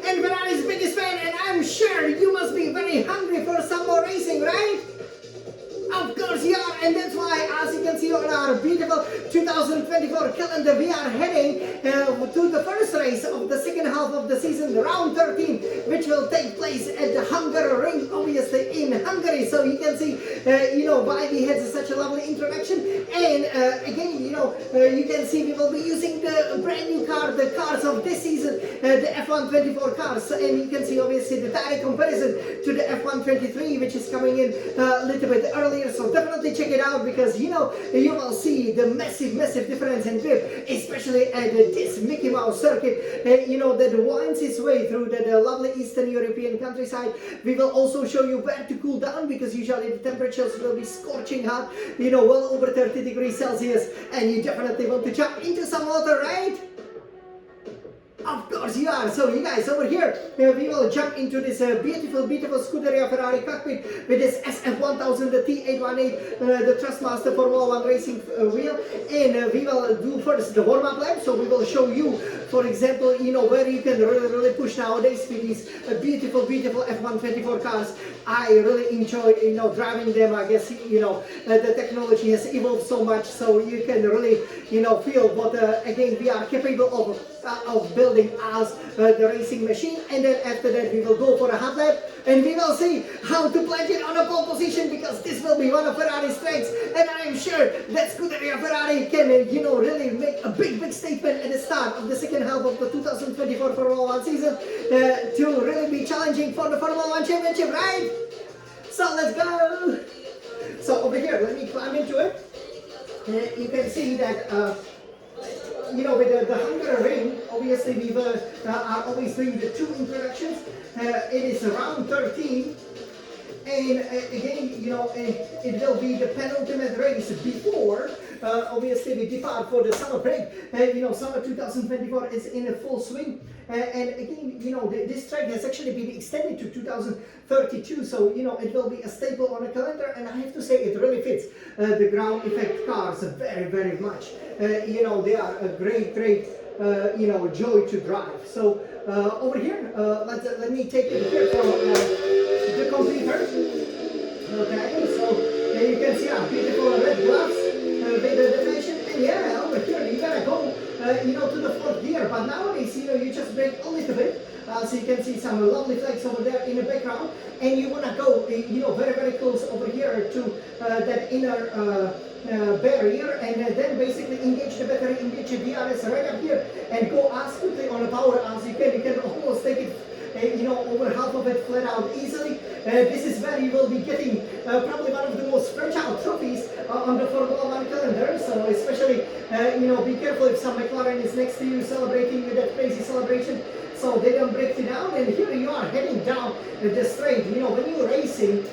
and Ferrari's biggest fan, and I'm sure you must be very hungry for some more racing, right? Of course you are, and that's why, as you can see on our beautiful 2024 calendar, we are heading to the first race of the second half of the season, round 13, which will take place at the Hungarian, obviously in Hungary. So you can see, why we had such a lovely introduction. And again, you can see we will be using the brand new car, the cars of this season, the F124 cars, and you can see obviously the direct comparison to the F123, which is coming in a little bit earlier. So definitely check it out, because you will see the massive difference in grip, especially at this Mickey Mouse circuit, that winds its way through the lovely Eastern European countryside. We will also show you where to cool down, because usually the temperatures will be scorching hot, well over 30 degrees Celsius, and you definitely want to jump into some water, right? Of course you are. So you guys, over here, we will jump into this beautiful Scuderia Ferrari cockpit with this SF1000, the T818, the Trustmaster Formula 1 racing wheel, and we will do first the warm-up lap. So we will show you, for example, where you can really push nowadays with these beautiful F124 cars. I really enjoy, driving them. I guess, the technology has evolved so much, so you can really, feel what, again, we are capable of building as the racing machine. And then after that we will go for a hot lap, and we will see how to plant it on a pole position, because this will be one of Ferrari's strengths, and I am sure that Scuderia Ferrari can, really make a big statement at the start of the second half of the 2024 Formula 1 season to really be challenging for the Formula 1 championship, right? So let's go! So over here, let me climb into it. You can see that with the Hungarian, obviously we are always doing the two introductions. It is round 13, and again, it will be the penultimate race before, obviously, we depart for the summer break. Summer 2024 is in a full swing, and again, this track has actually been extended to 2032, so it will be a staple on the calendar, and I have to say it really fits the ground effect cars very much. They are a great joy to drive. So over here, let me take it here from the computer. Okay, so you can see our beautiful red gloves with the definition, and yeah, over here you gotta go to the fourth gear, but nowadays you just brake a little bit. So you can see some lovely flags over there in the background, and you wanna go very close over here to that inner barrier, and then basically engage the battery, engage the DRS right up here, and go as quickly on the power as you can. You can almost take it over half of it flat out easily. This is where you will be getting probably one of the most fragile trophies on the Formula 1 calendar. So especially, be careful if some McLaren is next to you celebrating with that crazy celebration, so they don't break you down. And here you are heading down the straight. When you're racing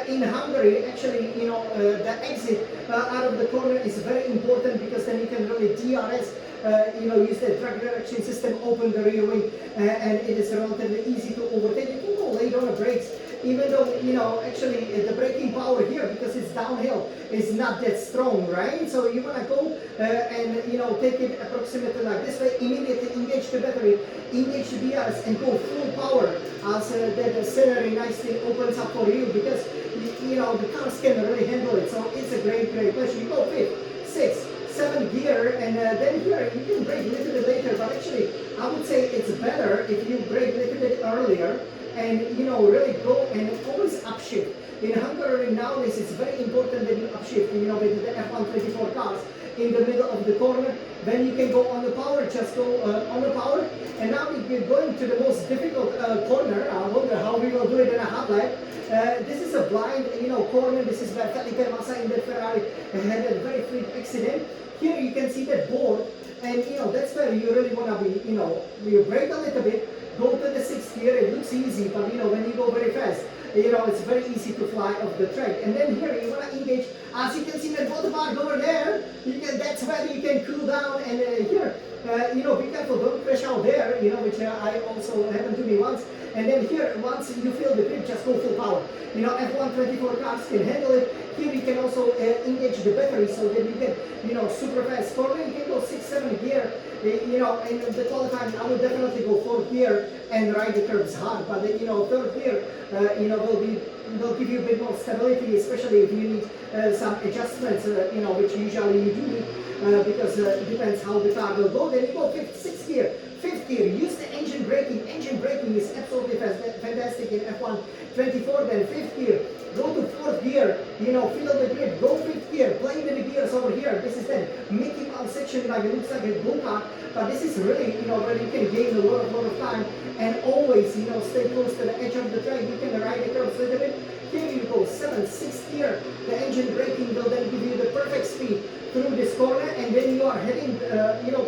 in Hungary, actually, the exit out of the corner is very important, because then you can really DRS, use the drag direction system, open the rear wing, and it is relatively easy to overtake. You can go late on the brakes, even though, actually the braking power here, because it's downhill, is not that strong, right? So you want to go and, take it approximately like this way, immediately engage the battery, engage the DRS, and go full power as the scenery nicely opens up for you, because, the cars can really handle it. So it's a great pleasure. You go 5th, 6th, 7th gear, and then here you can brake a little bit later, but actually I would say it's better if you brake a little bit earlier, and really go and always upshift. In Hungary nowadays it's very important that you upshift, with the F124 cars in the middle of the corner. When you can go on the power, just go on the power. And now we're going to the most difficult corner. I wonder how we will do it in a hot lap. This is a blind, corner. This is where Felipe Massa in the Ferrari had a very freak accident. Here you can see that board, and that's where you really want to be. You brake a little bit, go to the 6th gear. It looks easy, but when you go very fast, it's very easy to fly off the track. And then here you want to engage. As you can see that water park over there, that's where you can cool down. And here, be careful, don't crash out there, which I also happened to me once. And then here, once you feel the grip, just go full power. F124 cars can handle it. Here you can also engage the battery so that you can, super fast. For me, you can go 6, 7 gear. In the qualifying, I would definitely go 4th gear and ride the curves hard. But 3rd gear, will give you a bit more stability, especially if you need some adjustments, which usually you do need, because it depends how the car will go. Then you go 5th, 6th gear. 5th gear, use the engine braking. Engine braking is absolutely fantastic in F1 24. Then 5th gear, go to 4th gear, feel the grid, go 5th gear, play with the gears over here. This is then Mickey Mouse section, like it looks like a go-kart, but this is really, where you can gain a lot of time and always, stay close to the edge of the track. You can ride the curves a little bit. Here you go, 7th, 6th gear. The engine braking will then give you the perfect speed through this corner, and then you are heading,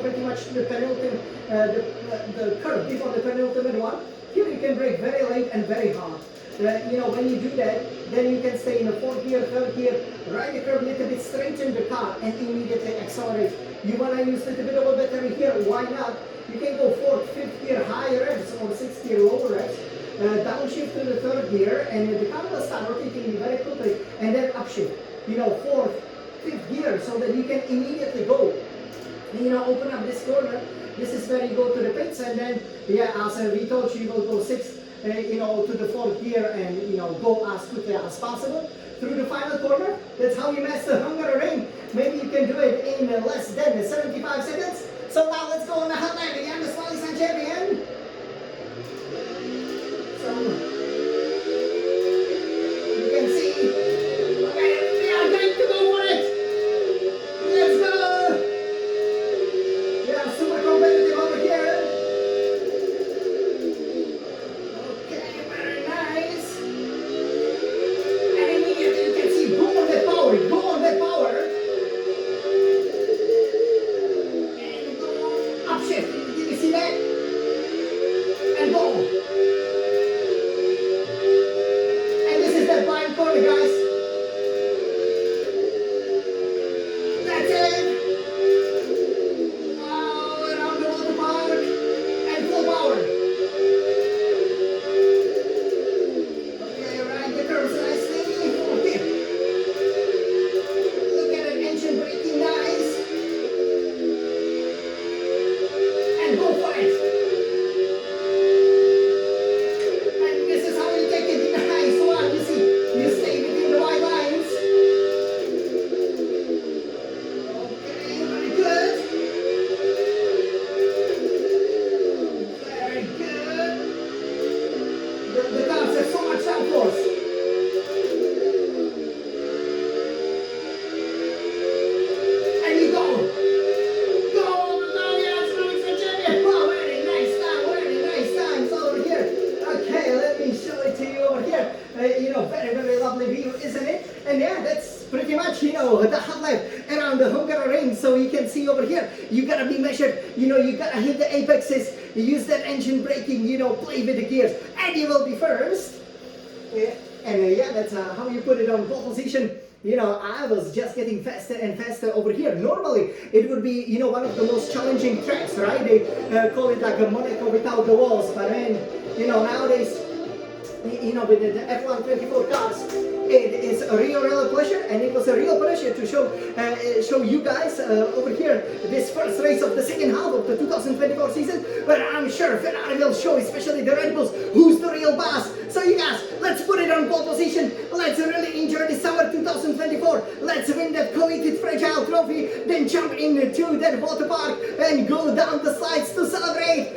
pretty much to the penultimate, the curve before the penultimate one. Here you can brake very late and very hard. When you do that, then you can stay in the 4th gear, 3rd gear, ride the curve a little bit, straighten the car, and immediately accelerate. You want to use a little bit of a battery here, why not? You can go 4th, 5th gear higher revs or 6th gear lower revs. Downshift to the 3rd gear, and the car will start rotating very quickly, and then upshift, 4th, 5th gear, so that you can immediately go, open up this corner. This is where you go to the pits, and then, as we told you, will go 6th, to the 4th gear, and, go as quickly as possible through the final corner. That's how you master Hungarian. Maybe you can do it in less than 75 seconds. So now let's go on the hot lap again, the Smiley Sun champion. So, you can see, okay, we are going to go for it. Let's go. We are super competitive over here. Okay, very nice. And immediately you can see, go on that power, go on that power. And go upshift. Did you see that? And go. Blind corner, guys. That's it. Wow, around the water park and full power. Okay, ride the curves nicely. Okay. Look at it, engine braking nice. And go for it. Very, very lovely view, isn't it? And yeah, that's pretty much, the hot lap around the Hungarian. So you can see over here, you gotta be measured, you gotta hit the apexes, use that engine braking, play with the gears, and you will be first. Yeah, and that's how you put it on pole position. I was just getting faster and faster over here. Normally, it would be, one of the most challenging tracks, right? They call it like a Monaco without the walls, but then, nowadays, with the F1 24 cars, it is a real pleasure, and it was a real pleasure to show you guys over here this first race of the second half of the 2024 season, where I'm sure Ferrari will show, especially the Red Bulls, who's the real boss. So you guys, let's put it on pole position. Let's really enjoy the summer 2024. Let's win that coveted fragile trophy, then jump into that water park and go down the slides to celebrate.